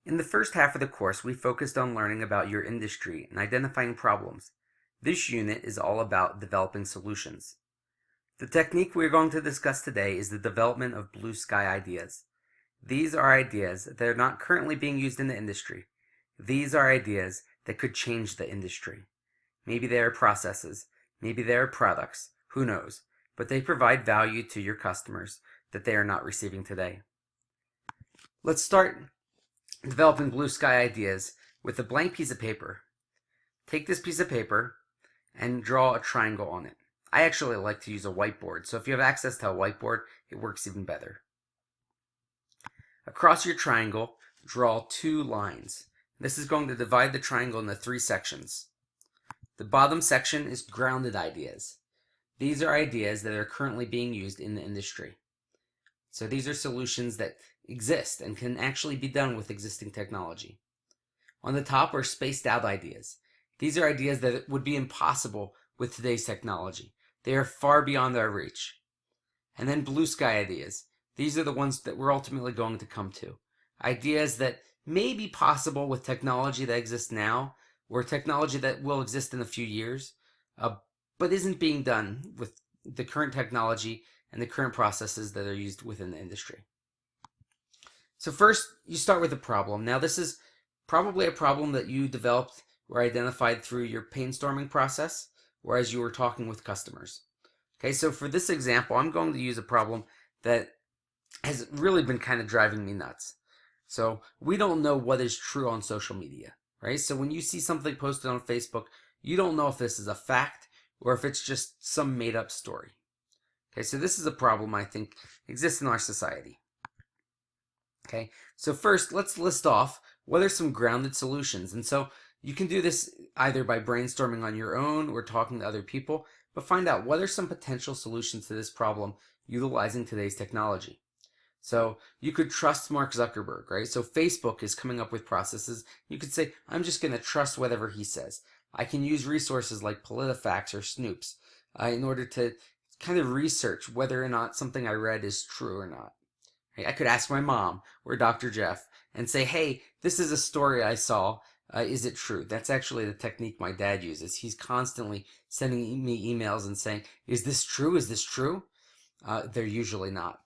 In the first half of the course, we focused on learning about your industry and identifying problems. This unit is all about developing solutions. The technique we are going to discuss today is the development of blue sky ideas. These are ideas that are not currently being used in the industry. These are ideas that could change the industry. Maybe they are processes, maybe they are products, who knows, but they provide value to your customers that they are not receiving today. Let's start developing blue sky ideas with a blank piece of paper. Take this piece of paper and draw a triangle on it. I actually like to use a whiteboard, so if you have access to a whiteboard, it works even better. Across your triangle, draw two lines. This is going to divide the triangle into three sections. The bottom section is grounded ideas. These are ideas that are currently being used in the industry. So these are solutions that exist and can actually be done with existing technology. On the top are spaced out ideas. These are ideas that would be impossible with today's technology. They are far beyond our reach. And then blue sky ideas. These are the ones that we're ultimately going to come to. Ideas that may be possible with technology that exists now, or technology that will exist in a few years, but isn't being done with the current technology and the current processes that are used within the industry. So first, you start with a problem. Now, this is probably a problem that you developed or identified through your painstorming process, or as you were talking with customers. Okay, so for this example, I'm going to use a problem that has really been kind of driving me nuts. So we don't know what is true on social media, right? So when you see something posted on Facebook, you don't know if this is a fact or if it's just some made up story. Okay, so this is a problem I think exists in our society. Okay, so first let's list off what are some grounded solutions. And so you can do this either by brainstorming on your own or talking to other people, but find out what are some potential solutions to this problem utilizing today's technology. So you could trust Mark Zuckerberg, right? So Facebook is coming up with processes. You could say, I'm just going to trust whatever he says. I can use resources like PolitiFacts or Snoops in order to kind of research whether or not something I read is true or not. Right? I could ask my mom or Dr. Jeff and say, hey, this is a story I saw. Is it true? That's actually the technique my dad uses. He's constantly sending me emails and saying, is this true? Is this true? They're usually not.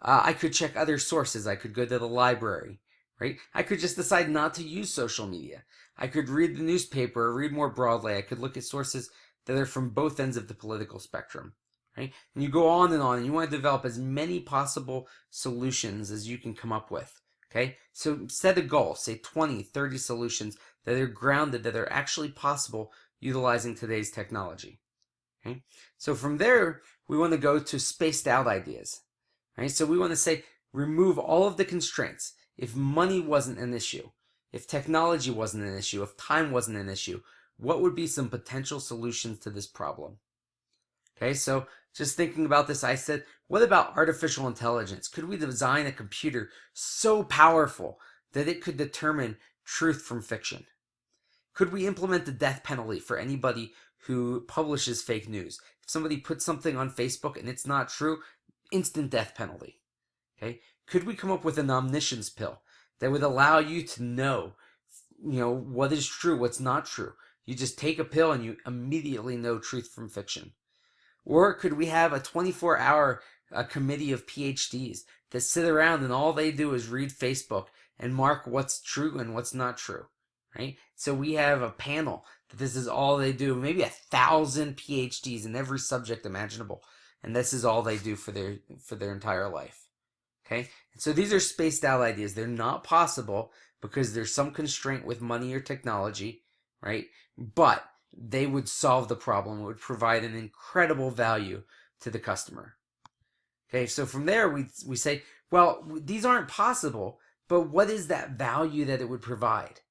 I could check other sources. I could go to the library, right? I could just decide not to use social media. I could read the newspaper or read more broadly. I could look at sources that are from both ends of the political spectrum, right? And you go on, and you want to develop as many possible solutions as you can come up with, okay? So set a goal, say 20, 30 solutions that are grounded, that are actually possible utilizing today's technology, okay? So from there, we want to go to spaced out ideas. Right? So we want to say remove all of the constraints. If money wasn't an issue, if technology wasn't an issue, if time wasn't an issue, what would be some potential solutions to this problem? Okay, so just thinking about this, I said, what about artificial intelligence? Could we design a computer so powerful that it could determine truth from fiction? Could we implement the death penalty for anybody who publishes fake news? If somebody puts something on Facebook and it's not true, instant death penalty. Okay? Could we come up with an omniscience pill that would allow you to know, what is true, what's not true? You just take a pill and you immediately know truth from fiction. Or could we have a 24-hour committee of PhDs that sit around and all they do is read Facebook and mark what's true and what's not true, right? So we have a panel that this is all they do, maybe 1,000 PhDs in every subject imaginable, and this is all they do for their entire life. Okay? And so these are spaced out ideas. They're not possible because there's some constraint with money or technology, right? But they would solve the problem. It would provide an incredible value to the customer. Okay, so from there we say, well, these aren't possible, but what is that value that it would provide?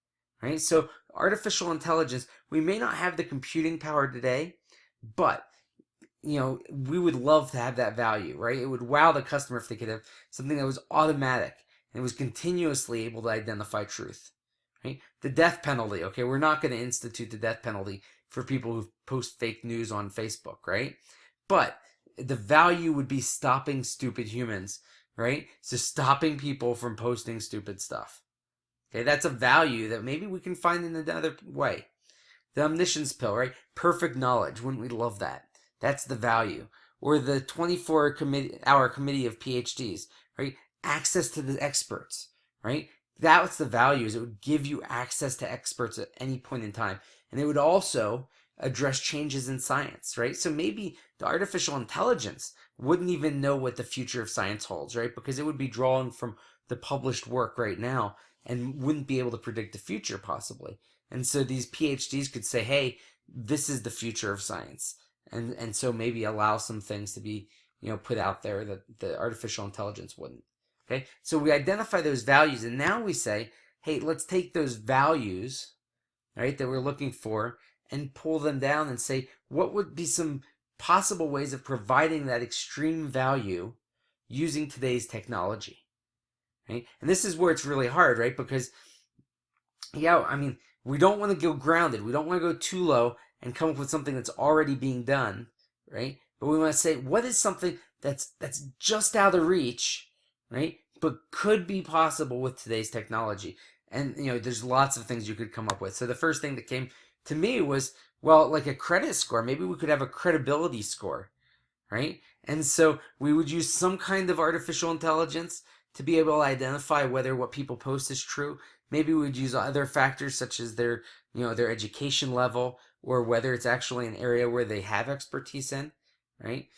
Right? So artificial intelligence, we may not have the computing power today, but we would love to have that value, right? It would wow the customer if they could have something that was automatic and was continuously able to identify truth, right? The death penalty, okay, we're not going to institute the death penalty for people who post fake news on Facebook, right? But the value would be stopping stupid humans, right? So stopping people from posting stupid stuff, Okay, that's a value that maybe we can find in another way. The omniscience pill, right? Perfect knowledge. Wouldn't we love that? That's the value. Or the 24-hour committee of PhDs, right? Access to the experts, right? That's the values. It would give you access to experts at any point in time. And it would also address changes in science, right? So maybe the artificial intelligence wouldn't even know what the future of science holds, right? Because it would be drawing from the published work right now and wouldn't be able to predict the future possibly. And so these PhDs could say, hey, this is the future of science. And so maybe allow some things to be, put out there that the artificial intelligence wouldn't. Okay, so we identify those values, and now we say, hey, let's take those values, right, that we're looking for, and pull them down and say, what would be some possible ways of providing that extreme value using today's technology, right? And this is where it's really hard, right? Because, we don't want to go grounded. We don't want to go too low and come up with something that's already being done, right? But we want to say, what is something that's just out of reach, right? But could be possible with today's technology. And, there's lots of things you could come up with. So the first thing that came to me was, well, like a credit score. Maybe we could have a credibility score, right? And so we would use some kind of artificial intelligence to be able to identify whether what people post is true. Maybe we'd use other factors such as their education level, or whether it's actually an area where they have expertise in, right?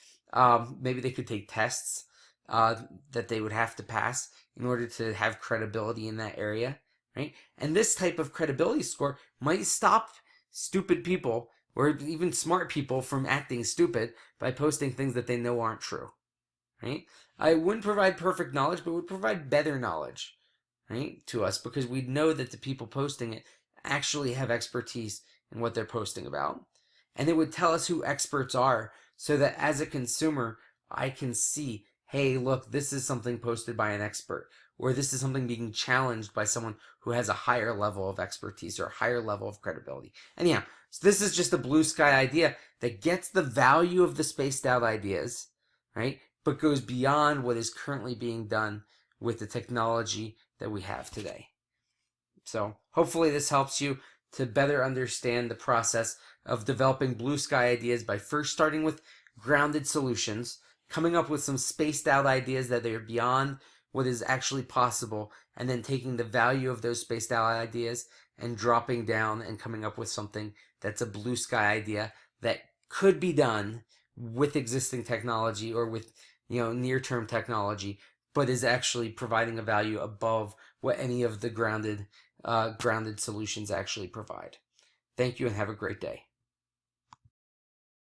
Maybe they could take tests that they would have to pass in order to have credibility in that area, right? And this type of credibility score might stop stupid people or even smart people from acting stupid by posting things that they know aren't true, right? I wouldn't provide perfect knowledge, but would provide better knowledge, right, to us, because we'd know that the people posting it actually have expertise in what they're posting about. And it would tell us who experts are so that as a consumer, I can see, hey, look, this is something posted by an expert, or this is something being challenged by someone who has a higher level of expertise or a higher level of credibility. Anyhow, so this is just a blue sky idea that gets the value of the spaced out ideas, right, but goes beyond what is currently being done with the technology that we have today. So hopefully this helps you to better understand the process of developing blue sky ideas by first starting with grounded solutions, coming up with some spaced out ideas that are beyond what is actually possible, and then taking the value of those spaced out ideas and dropping down and coming up with something that's a blue sky idea that could be done with existing technology or with near-term technology, but is actually providing a value above what any of the grounded solutions actually provide. Thank you and have a great day.